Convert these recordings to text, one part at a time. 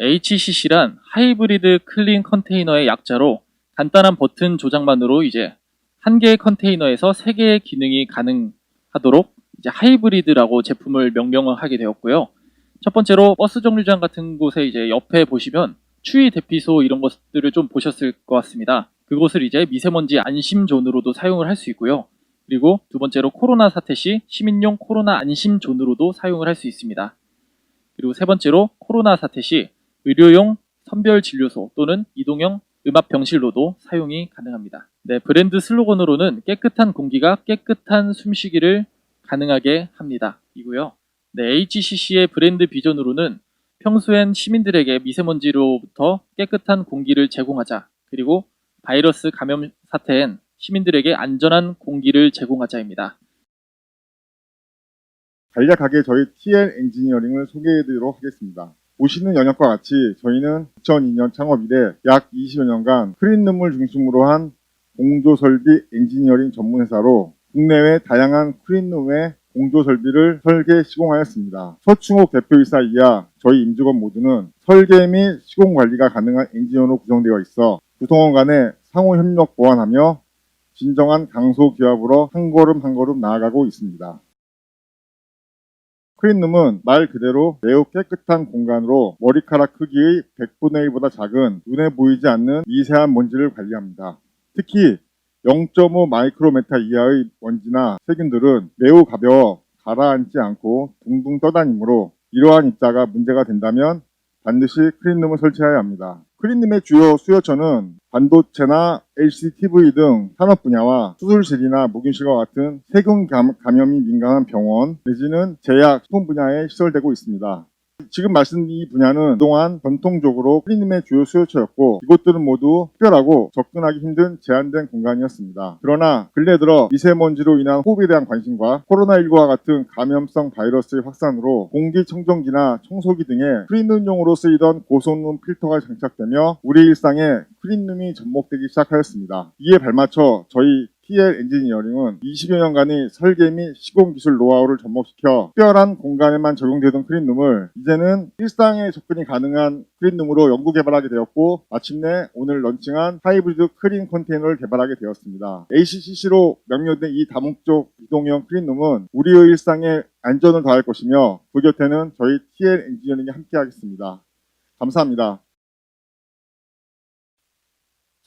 HCC란 하이브리드 클린 컨테이너의 약자로 간단한 버튼 조작만으로 이제 한 개의 컨테이너에서 3개의 기능이 가능하도록 이제 하이브리드라고 제품을 명명을 하게 되었고요. 첫 번째로 버스 정류장 같은 곳에 이제 옆에 보시면 추위 대피소 이런 것들을 좀 보셨을 것 같습니다. 그곳을 이제 미세먼지 안심존으로도 사용을 할 수 있고요. 그리고 두 번째로 코로나 사태 시 시민용 코로나 안심존으로도 사용을 할 수 있습니다. 그리고 세 번째로 코로나 사태 시 의료용 선별진료소 또는 이동형 음압병실로도 사용이 가능합니다. 네, 브랜드 슬로건으로는 깨끗한 공기가 깨끗한 숨쉬기를 가능하게 합니다. 이고요. 네, HCC의 브랜드 비전으로는 평소엔 시민들에게 미세먼지로부터 깨끗한 공기를 제공하자, 그리고 바이러스 감염 사태엔 시민들에게 안전한 공기를 제공하자입니다. 간략하게 저희 TL 엔지니어링을 소개해드리도록 하겠습니다. 보시는 영역과 같이 저희는 2002년 창업 이래 약 20여 년간 클린룸을 중심으로 한 공조설비 엔지니어링 전문회사로 국내외 다양한 클린룸의 공조설비를 설계, 시공하였습니다. 서충옥 대표이사 이하 저희 임직원 모두는 설계 및 시공 관리가 가능한 엔지니어로 구성되어 있어 구성원 간의 상호 협력 보완하며 진정한 강소 기업으로 한 걸음 한 걸음 나아가고 있습니다. 클린룸은 말 그대로 매우 깨끗한 공간으로 머리카락 크기의 100분의 1보다 작은 눈에 보이지 않는 미세한 먼지를 관리합니다. 특히 0.5 마이크로메타 이하의 먼지나 세균들은 매우 가벼워 가라앉지 않고 둥둥 떠다니므로 이러한 입자가 문제가 된다면 반드시 클린룸을 설치해야 합니다. 클린룸의 주요 수요처는 반도체나 LCD TV 등 산업 분야와 수술실이나 목욕실과 같은 세균 감염이 민감한 병원 내지는 제약, 식품 분야에 시설되고 있습니다. 지금 말씀드린 이 분야는 그동안 전통적으로 클린룸의 주요 수요처였고 이곳들은 모두 특별하고 접근하기 힘든 제한된 공간이었습니다. 그러나 근래 들어 미세먼지로 인한 호흡에 대한 관심과 코로나19와 같은 감염성 바이러스의 확산으로 공기청정기나 청소기 등의 클린룸용으로 쓰이던 고성능 필터가 장착되며 우리 일상에 클린룸이 접목되기 시작하였습니다. 이에 발맞춰 저희 TL 엔지니어링은 20여 년간의 설계 및 시공 기술 노하우를 접목시켜 특별한 공간에만 적용되던 클린룸을 이제는 일상에 접근이 가능한 클린룸으로 연구 개발하게 되었고 마침내 오늘 런칭한 하이브리드 클린 컨테이너를 개발하게 되었습니다. HCC로 명명된 이 다목적 이동형 클린룸은 우리의 일상에 안전을 더할 것이며 그 곁에는 저희 TL 엔지니어링이 함께하겠습니다. 감사합니다.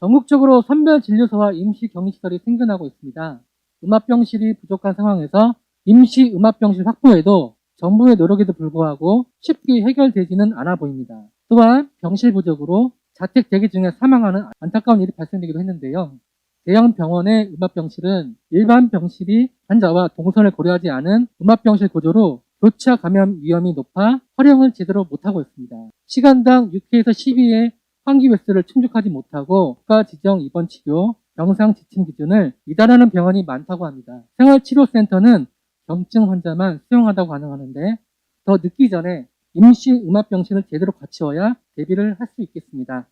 전국적으로 선별진료소와 임시격리시설이 생겨나고 있습니다. 음압병실이 부족한 상황에서 임시 음압병실 확보에도 정부의 노력에도 불구하고 쉽게 해결되지는 않아 보입니다. 또한 병실 부족으로 자택 대기 중에 사망하는 안타까운 일이 발생되기도 했는데요. 대형 병원의 음압병실은 일반 병실이 환자와 동선을 고려하지 않은 음압병실 구조로 교차 감염 위험이 높아 활용을 제대로 못하고 있습니다. 시간당 6회에서 12회 환기 횟수를 충족하지 못하고 국가 지정 입원 치료, 병상 지침 기준을 미달하는 병원이 많다고 합니다. 생활치료센터는 경증 환자만 수용하다고 가능하는데 더 늦기 전에 임시 음압병실을 제대로 갖추어야 대비를 할 수 있겠습니다.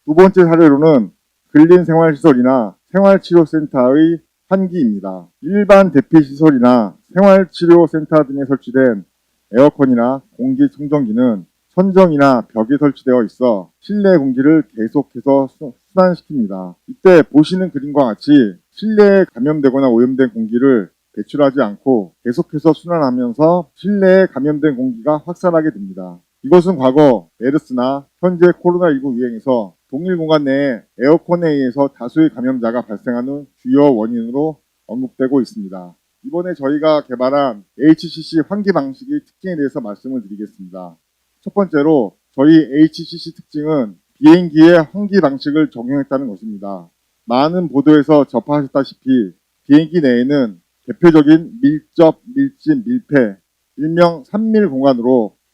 두 번째 사례로는 근린생활시설이나 생활치료센터의 환기입니다. 일반 대피시설이나 생활치료센터 등에 설치된 에어컨이나 공기청정기는 천정이나 벽에 설치되어 있어 실내 공기를 계속해서 순환시킵니다. 이때 보시는 그림과 같이 실내에 감염되거나 오염된 공기를 배출하지 않고 계속해서 순환하면서 실내에 감염된 공기가 확산하게 됩니다. 이것은 과거 메르스나 현재 코로나19 유행에서 동일 공간 내에 에어컨에 의해서 다수의 감염자가 발생하는 주요 원인으로 언급되고 있습니다. 이번에 저희가 개발한 HCC 환기 방식의 특징에 대해서 말씀을 드리겠습니다. 첫 번째로 저희 HCC 특징은 비행기의 환기 방식을 적용했다는 것입니다. 많은 보도에서 접하셨다시피 비행기 내에는 대표적인 밀접, 밀집, 밀폐, 일명 3밀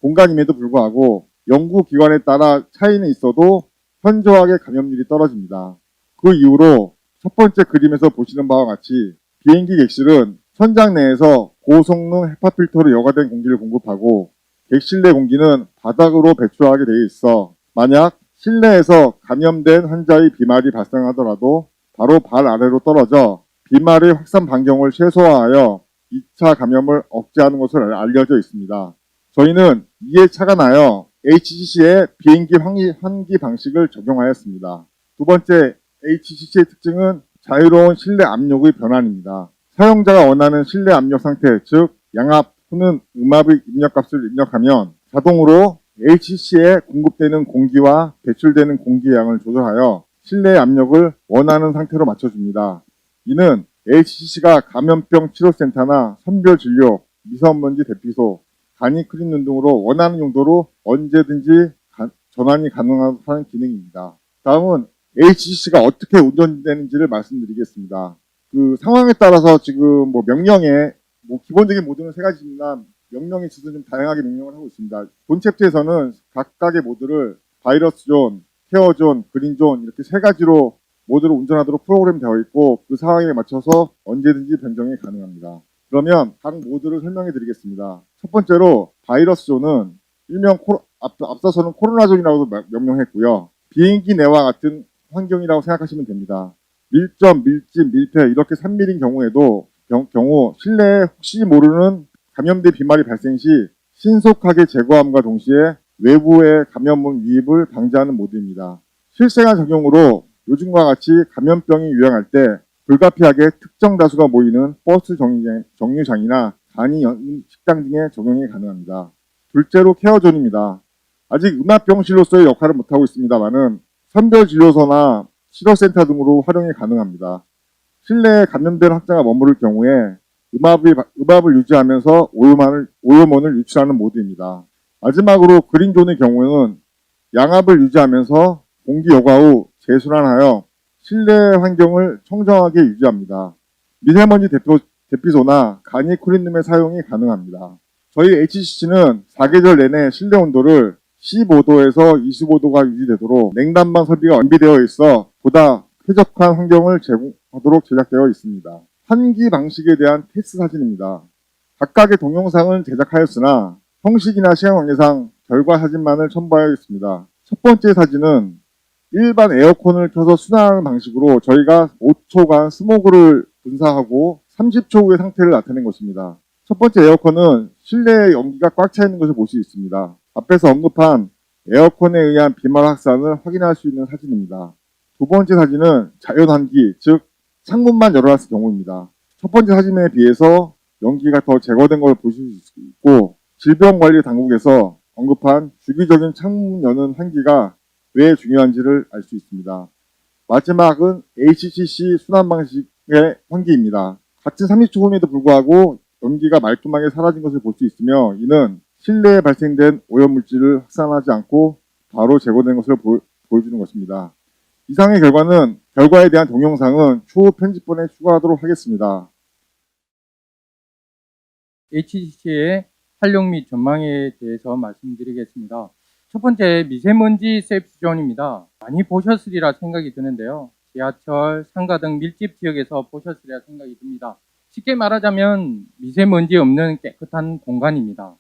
공간임에도 불구하고 연구기관에 따라 차이는 있어도 현저하게 감염률이 떨어집니다. 그 이후로 첫 번째 그림에서 보시는 바와 같이 비행기 객실은 천장 내에서 고성능 헤파 필터로 여과된 공기를 공급하고 객실 내 공기는 바닥으로 배출하게 되어 있어 만약 실내에서 감염된 환자의 비말이 발생하더라도 바로 발 아래로 떨어져 비말의 확산 반경을 최소화하여 2차 감염을 억제하는 것으로 알려져 있습니다. 저희는 이에 착안하여 HCC의 비행기 환기 방식을 적용하였습니다. 두 번째, HCC의 특징은 자유로운 실내 압력의 변환입니다. 사용자가 원하는 실내 압력 상태, 즉 양압 또는 음압의 입력값을 입력하면 자동으로 HCC에 공급되는 공기와 배출되는 공기의 양을 조절하여 실내 압력을 원하는 상태로 맞춰줍니다. 이는 HCC가 감염병 치료센터나 선별진료, 미세먼지 대피소, 간이 클린룸 등으로 원하는 용도로 언제든지 전환이 가능한 기능입니다. 다음은 HCC가 어떻게 운전되는지를 말씀드리겠습니다. 그 상황에 따라서 지금 명령에 기본적인 모드는 세 가지지만 명령에 있어서 좀 다양하게 명령을 하고 있습니다. 본 챕터에서는 각각의 모드를 바이러스 존, 케어 존, 그린 존 이렇게 세 가지로 모드로 운전하도록 프로그램 되어 있고 그 상황에 맞춰서 언제든지 변경이 가능합니다. 그러면 각 모드를 설명해 드리겠습니다. 첫 번째로 바이러스 존은 일명 앞서서는 코로나 존이라고 명명했고요. 비행기 내와 같은 환경이라고 생각하시면 됩니다. 밀접, 밀집, 밀폐 이렇게 3밀인 경우 실내에 혹시 모르는 감염된 비말이 발생 시 신속하게 제거함과 동시에 외부의 감염물 유입을 방지하는 모드입니다. 실생활 적용으로 요즘과 같이 감염병이 유행할 때 불가피하게 특정 다수가 모이는 버스 정류장이나 간이 식당 등에 적용이 가능합니다. 둘째로 케어존입니다. 아직 음압병실로서의 역할을 못하고 있습니다만은 선별진료소나 치료센터 등으로 활용이 가능합니다. 실내에 감염된 확자가 머무를 경우에 음압을 유지하면서 오염원을 유출하는 모드입니다. 마지막으로 그린존의 경우에는 양압을 유지하면서 공기 여과 후 재순환하여 실내 환경을 청정하게 유지합니다. 미세먼지 대피소나 간이 쿨린룸의 사용이 가능합니다. 저희 HCC는 사계절 내내 실내 온도를 15도에서 25도가 유지되도록 냉난방 설비가 완비되어 있어 보다 쾌적한 환경을 제공하도록 제작되어 있습니다. 환기 방식에 대한 테스트 사진입니다. 각각의 동영상을 제작하였으나 형식이나 시간 관계상 결과 사진만을 첨부하였습니다. 첫 번째 사진은 일반 에어컨을 켜서 순환하는 방식으로 저희가 5초간 스모그를 분사하고 30초 후의 상태를 나타낸 것입니다. 첫 번째 에어컨은 실내에 연기가 꽉 차 있는 것을 볼 수 있습니다. 앞에서 언급한 에어컨에 의한 비말 확산을 확인할 수 있는 사진입니다. 두 번째 사진은 자연환기, 즉 창문만 열어놨을 경우입니다. 첫 번째 사진에 비해서 연기가 더 제거된 걸 보실 수 있고 질병관리당국에서 언급한 주기적인 창문 여는 환기가 왜 중요한지를 알 수 있습니다. 마지막은 HCC 순환 방식의 환기입니다. 같은 30초 후에도 불구하고 연기가 말끔하게 사라진 것을 볼 수 있으며 이는 실내에 발생된 오염물질을 확산하지 않고 바로 제거된 것을 보여주는 것입니다. 이상의 결과에 대한 동영상은 추후 편집본에 추가하도록 하겠습니다. HCC의 활용 및 전망에 대해서 말씀드리겠습니다. 첫 번째, 미세먼지 세이프존입니다. 많이 보셨으리라 생각이 드는데요. 지하철, 상가 등 밀집 지역에서 보셨으리라 생각이 듭니다. 쉽게 말하자면 미세먼지 없는 깨끗한 공간입니다.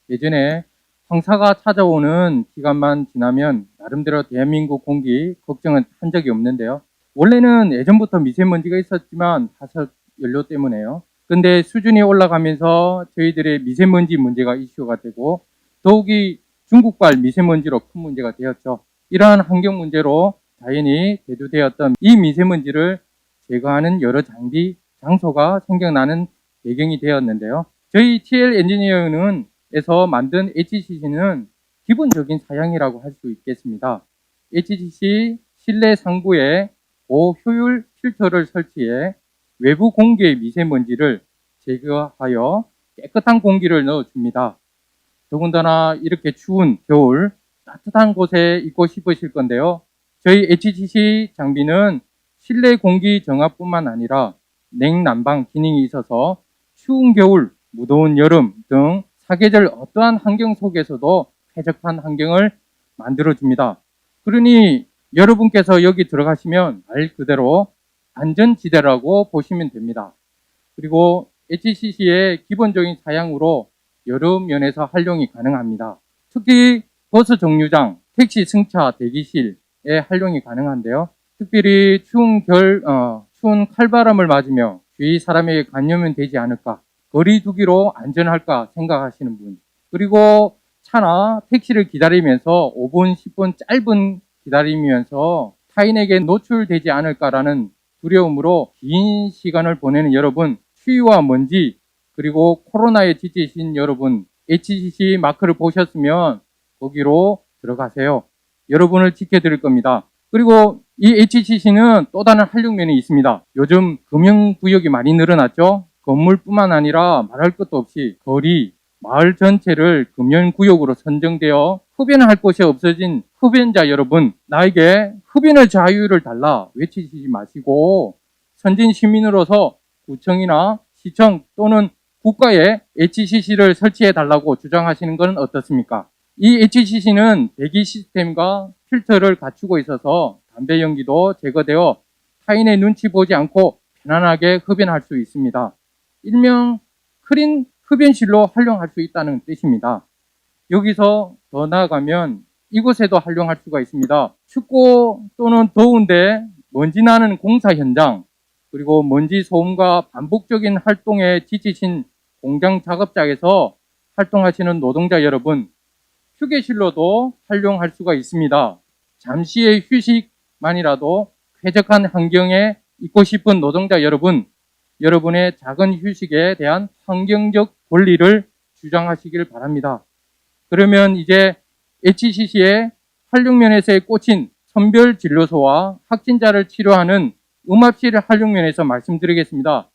예전에 황사가 찾아오는 기간만 지나면 나름대로 대한민국 공기 걱정은 한 적이 없는데요. 원래는 예전부터 미세먼지가 있었지만 화석 연료 때문에요. 근데 수준이 올라가면서 저희들의 미세먼지 문제가 이슈가 되고 더욱이 중국발 미세먼지로 큰 문제가 되었죠. 이러한 환경 문제로 자연히 대두되었던 이 미세먼지를 제거하는 여러 장비, 장소가 생겨나는 배경이 되었는데요. 저희 TL 엔지니어링에서 만든 HCC는 기본적인 사양이라고 할 수 있겠습니다. HCC 실내 상부에 고효율 필터를 설치해 외부 공기의 미세먼지를 제거하여 깨끗한 공기를 넣어줍니다. 더군다나 이렇게 추운 겨울 따뜻한 곳에 있고 싶으실 건데요. 저희 HCC 장비는 실내 공기 정화뿐만 아니라 냉난방 기능이 있어서 추운 겨울, 무더운 여름 등 사계절 어떠한 환경 속에서도 쾌적한 환경을 만들어줍니다. 그러니 여러분께서 여기 들어가시면 말 그대로 안전지대라고 보시면 됩니다. 그리고 HCC의 기본적인 사양으로 여러 면에서 활용이 가능합니다. 특히 버스 정류장, 택시 승차 대기실에 활용이 가능한데요. 특별히 추운 칼바람을 맞으며 주위 사람에게 감염은 되지 않을까, 거리 두기로 안전할까 생각하시는 분, 그리고 차나 택시를 기다리면서 5분, 10분 짧은 기다리면서 타인에게 노출되지 않을까라는 두려움으로 긴 시간을 보내는 여러분, 추위와 먼지, 그리고 코로나에 지치신 여러분, HCC 마크를 보셨으면 거기로 들어가세요. 여러분을 지켜드릴 겁니다. 그리고 이 HCC는 또 다른 활용면이 있습니다. 요즘 금융구역이 많이 늘어났죠? 건물뿐만 아니라 말할 것도 없이 거리, 마을 전체를 금연구역으로 선정되어 흡연할 곳이 없어진 흡연자 여러분, 나에게 흡연의 자유를 달라 외치지 마시고 선진 시민으로서 구청이나 시청 또는 국가에 HCC를 설치해 달라고 주장하시는 건 어떻습니까? 이 HCC는 배기 시스템과 필터를 갖추고 있어서 담배 연기도 제거되어 타인의 눈치 보지 않고 편안하게 흡연할 수 있습니다. 일명 클린 흡연실로 활용할 수 있다는 뜻입니다. 여기서 더 나아가면 이곳에도 활용할 수가 있습니다. 춥고 또는 더운데 먼지 나는 공사 현장, 그리고 먼지 소음과 반복적인 활동에 지치신 공장 작업장에서 활동하시는 노동자 여러분, 휴게실로도 활용할 수가 있습니다. 잠시의 휴식만이라도 쾌적한 환경에 있고 싶은 노동자 여러분, 여러분의 작은 휴식에 대한 환경적 권리를 주장하시길 바랍니다. 그러면 이제 HCC의 활용면에서의 꽂힌 선별진료소와 확진자를 치료하는 음압실 활용면에서 말씀드리겠습니다.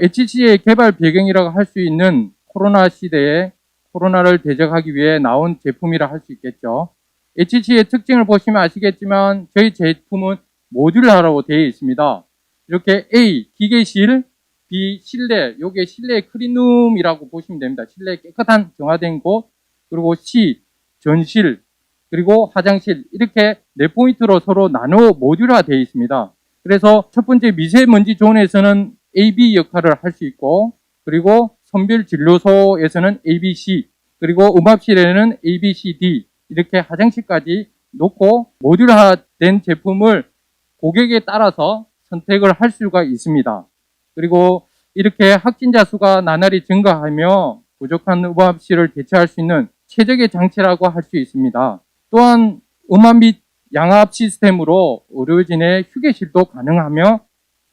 HCC의 개발 배경이라고 할 수 있는 코로나 시대에 코로나를 대적하기 위해 나온 제품이라 할 수 있겠죠. HCC의 특징을 보시면 아시겠지만 저희 제품은 모듈화로 되어 있습니다. 이렇게 A, 기계실, B, 실내, 요게 실내 클린룸이라고 보시면 됩니다. 실내 깨끗한 정화된 곳, 그리고 C, 전실, 그리고 화장실, 이렇게 4포인트로 서로 나눠 모듈화 되어 있습니다. 그래서 첫 번째 미세먼지 존에서는 AB 역할을 할 수 있고, 그리고 선별진료소에서는 ABC, 그리고 음압실에는 ABCD, 이렇게 화장실까지 놓고 모듈화된 제품을 고객에 따라서 선택을 할 수가 있습니다. 그리고 이렇게 확진자 수가 나날이 증가하며 부족한 음압실을 대체할 수 있는 최적의 장치라고 할 수 있습니다. 또한 음압 및 양압 시스템으로 의료진의 휴게실도 가능하며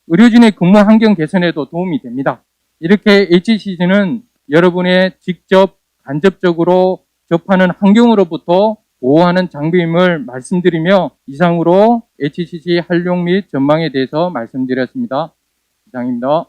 의료진의 근무 환경 개선에도 도움이 됩니다. 이렇게 HCC는 여러분의 직접 간접적으로 접하는 환경으로부터 보호하는 장비임을 말씀드리며 이상으로 HCC 활용 및 전망에 대해서 말씀드렸습니다. 이상입니다.